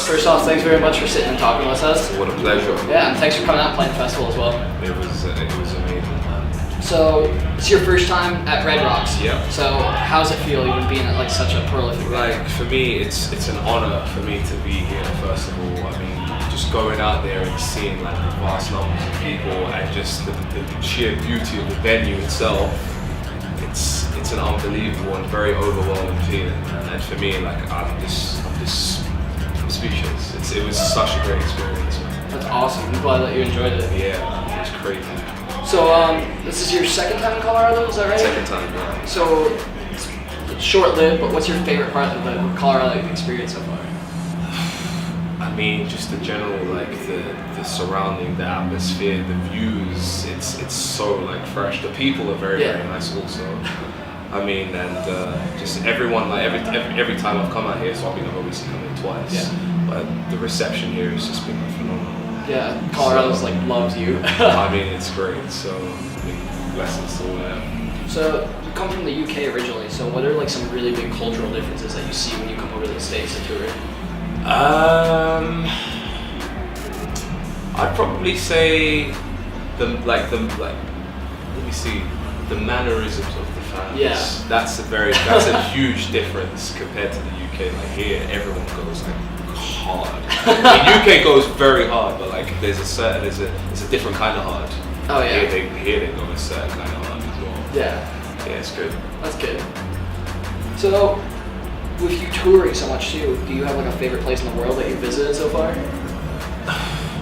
First off, thanks very much for sitting and talking with us. What a pleasure. Yeah, and thanks for coming out and playing the festival as well. It was amazing, man. So, it's your first time at Red Rocks. Yeah. So, how does it feel even being at like such a prolific venue? Like, for me, it's an honor for me to be here, first of all. I mean, just going out there and seeing like the vast numbers of people and just the sheer beauty of the venue itself, it's an unbelievable and very overwhelming feeling. And for me, like, I'm speechless. It was such a great experience. That's awesome. I'm glad that you enjoyed it. Yeah, it was crazy. So, this is your second time in Colorado, is that right? Second time, yeah. So, it's short-lived, but what's your favorite part of the Colorado experience so far? I mean, just the general, like the surrounding, the atmosphere, the views. It's so like fresh. The people are very nice also. I mean, and just everyone, like every time I've come out here, so I mean I've obviously come in twice. Yeah. But the reception here has just been phenomenal. Yeah, Colorado's like loves you. I mean, it's great. So I mean, blessings to all that. So you come from the UK originally. So what are like some really big cultural differences that you see when you come over to the States to tour? I'd probably say let me see, the mannerisms of the fans. Yeah. That's a huge difference compared to the UK. Like here, everyone goes like hard. The UK goes very hard, but like it's a different kind of hard. Oh yeah. Here they go a certain kind of hard as well. Yeah. Yeah, it's good. That's good. So, with you touring so much too, do you have like a favorite place in the world that you've visited so far?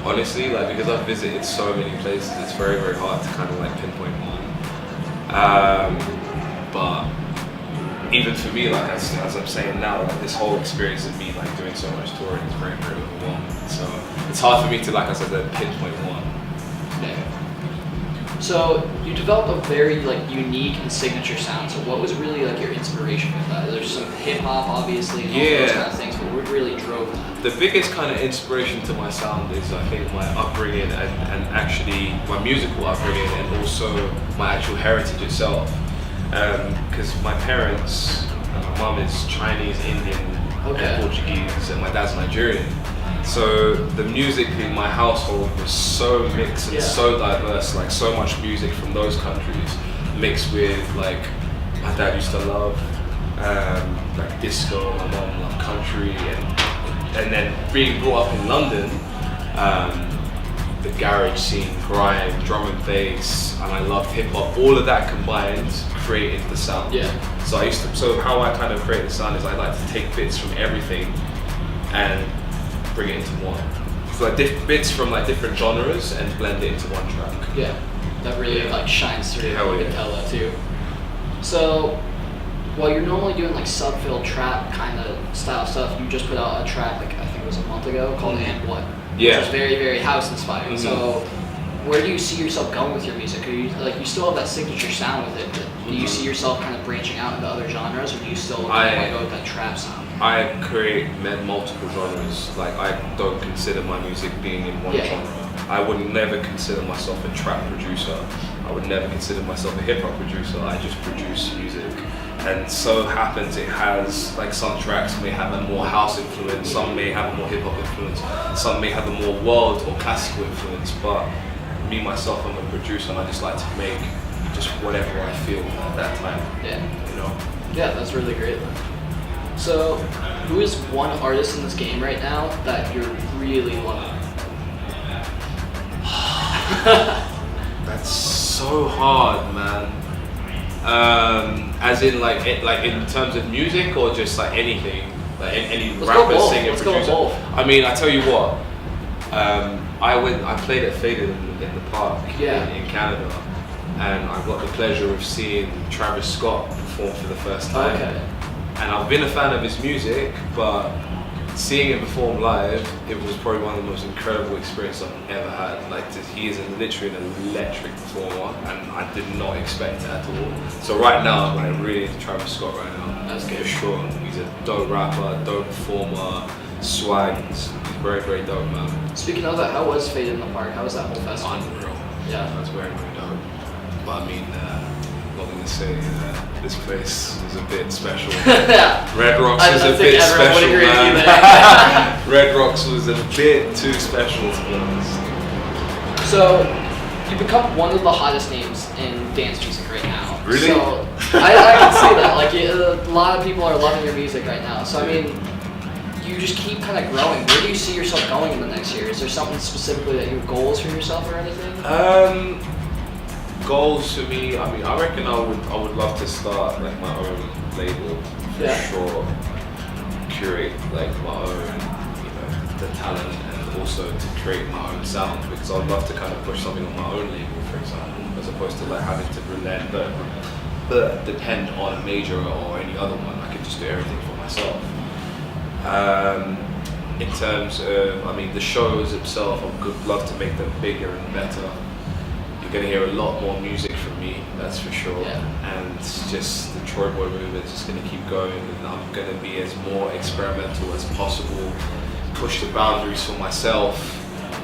Honestly, like because I've visited so many places, it's very, very hard to kind of like pinpoint one. But even for me, like as I'm saying now, like this whole experience of me like doing so much touring is very, very overwhelming. So it's hard for me to, like I said, pinpoint one. Yeah. So you developed a very like unique and signature sound. So what was really like your inspiration with that? There's some hip hop obviously and all those kind of things, but what really drove that? The biggest kind of inspiration to my sound is I think my upbringing and actually my musical upbringing and also my actual heritage itself. Because my parents, my mom is Chinese, Indian, and Portuguese, and my dad's Nigerian. So the music in my household was so mixed and so diverse, like so much music from those countries mixed with like my dad used to love like disco, my mom loved country, and then being brought up in London, the garage scene, grime, drum and bass, and I loved hip hop. All of that combined created the sound. Yeah. So how I kind of create the sound is I like to take bits from everything and bring it into one. So like bits from like different genres and blend it into one track. Yeah, that really like shines through. Hell You yeah. can tell that too. So, while you're normally doing like sub-fill trap kind of style stuff, you just put out a track like I think it was a month ago called "And What," Yeah. which is very, very house inspired. Mm-hmm. So, where do you see yourself going with your music? Are you like you still have that signature sound with it, but do you see yourself kind of branching out into other genres, or do you still want to go with that trap sound? I create multiple genres. Like I don't consider my music being in one genre. I would never consider myself a trap producer. I would never consider myself a hip hop producer. I just produce music. And so happens it has like some tracks may have a more house influence, some may have a more hip hop influence, some may have a more world or classical influence. But me myself, I'm a producer, and I just like to make just whatever I feel at that time. Yeah. You know. Yeah, that's really great. So, who is one artist in this game right now that you're really loving? That's so hard, man. As in like in terms of music or just like anything, like any rapper, singer, producer. I mean, I tell you what. I played at Faded in the park in Canada, and I got the pleasure of seeing Travis Scott perform for the first time. Okay. And I've been a fan of his music, but seeing him perform live, it was probably one of the most incredible experiences I've ever had. Like, he is literally an electric performer, and I did not expect it at all. So right now, I'm like really into Travis Scott right now. That's good. For sure. He's a dope rapper, dope performer, swag. He's very, very dope, man. Speaking of that, how was Faded in the Park? How was that whole festival? Unreal. Yeah. That's very, very dope. But I mean, not gonna gonna say this place is a bit special. Yeah. Red Rocks I was a think bit everyone would special, agree with you man. there. Red Rocks was a bit too special, to be honest. So, you become one of the hottest names in dance music right now. Really? So, I can see that. Like, a lot of people are loving your music right now. So, I mean, you just keep kind of growing. Where do you see yourself going in the next year? Is there something specifically that you have goals for yourself or anything? Goals for me. I mean, I reckon I would love to start like my own label for sure. Curate like my own, the talent, and also to create my own sound, because I'd love to kind of push something on my own label, for example, as opposed to like having to relent but depend on a major or any other one. I could just do everything for myself. In terms of, I mean, the shows itself, I would love to make them bigger and better. You're going to hear a lot more music from me, that's for sure. Yeah. And just the Troyboi movement is just going to keep going, and I'm going to be as more experimental as possible, push the boundaries for myself,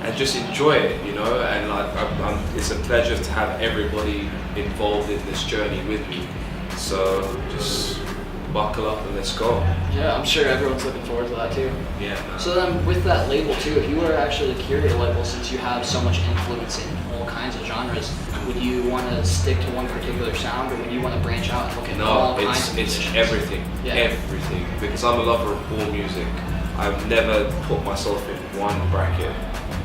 and just enjoy it, And it's a pleasure to have everybody involved in this journey with me. So just buckle up and let's go. Yeah, I'm sure everyone's looking forward to that too. Yeah, man. So then with that label too, if you were actually to curate a label, since you have so much influence in all kinds of genres, would you want to stick to one particular sound, or would you want to branch out and look at all kinds of it's musicians? everything. Yeah. Everything. Because I'm a lover of all music. I've never put myself in one bracket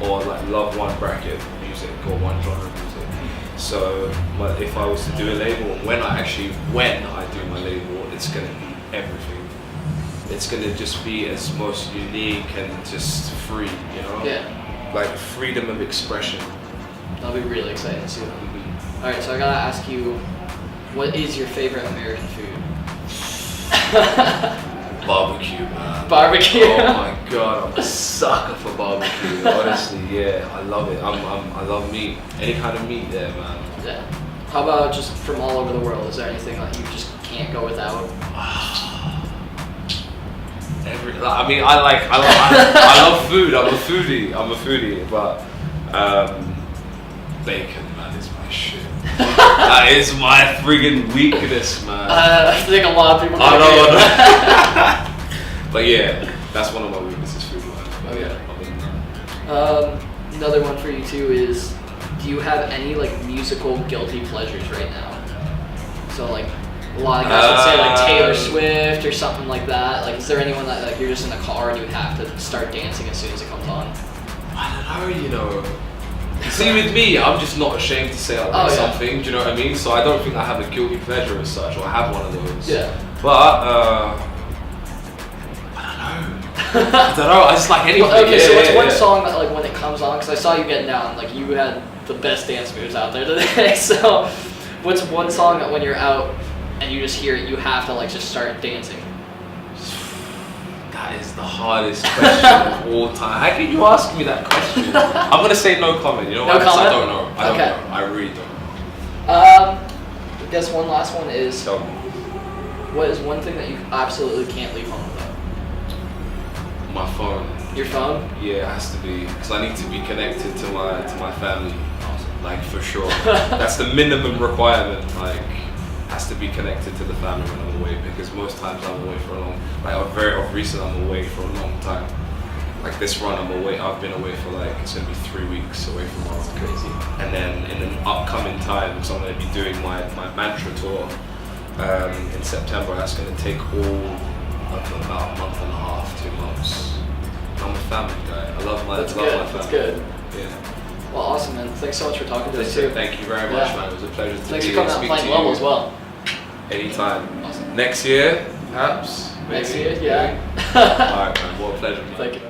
or like love one bracket of music or one genre of music. So if I was to do a label, when I do my label, it's going to be everything. It's going to just be as most unique and just free, Yeah. Like freedom of expression. That'll be really exciting to see. Alright, so I gotta ask you, what is your favorite American food? Barbecue, man. Barbecue? Oh my god, I'm a sucker for barbecue. Honestly, yeah, I love it. I love meat. Any kind of meat there, man. Yeah. How about just from all over the world? Is there anything that you just can't go without? I love food. I'm a foodie, but bacon, man, is my shit. That is my friggin' weakness, man. I think a lot of people. I know. But yeah, that's one of my weaknesses, food-wise. But yeah, another one for you too is, do you have any like musical guilty pleasures right now? So like, a lot of guys would say like Taylor Swift or something like that. Like, is there anyone that like you're just in the car and you have to start dancing as soon as it comes on? I don't know, See, with me, I'm just not ashamed to say I like something, do you know what I mean? So I don't think I have a guilty pleasure as such, or I have one of those. Yeah. But, I don't know, I just like anything. Well, okay, so what's one song that like when it comes on, because I saw you getting down, like you had the best dance moves out there today, so what's one song that when you're out and you just hear it, you have to like just start dancing? That is the hardest question of all time. How can you ask me that question? I'm gonna say no comment. You know what? I don't know. I don't know. I really don't. I guess one last one is. Tell me. What is one thing that you absolutely can't leave home without? My phone. Your phone? Yeah, it has to be, because I need to be connected to my family. Like for sure. That's the minimum requirement. Like. Has to be connected to the family when I'm away, because most times I'm away for a long, recent I'm away for a long time. Like this run I've been away for like, it's gonna be 3 weeks away from home. That's crazy. And then in the upcoming times I'm gonna be doing my mantra tour in September. That's gonna take all of about a month and a half, 2 months. I'm a family guy. I love my family. That's good. Yeah. Well, awesome, man. Thanks so much for talking to us too. Thank you very much, man. It was a pleasure to Thanks for coming out and playing level as well. Anytime. Awesome. Next year, perhaps. Next year, yeah. Alright, man. What a pleasure, man. Thank you.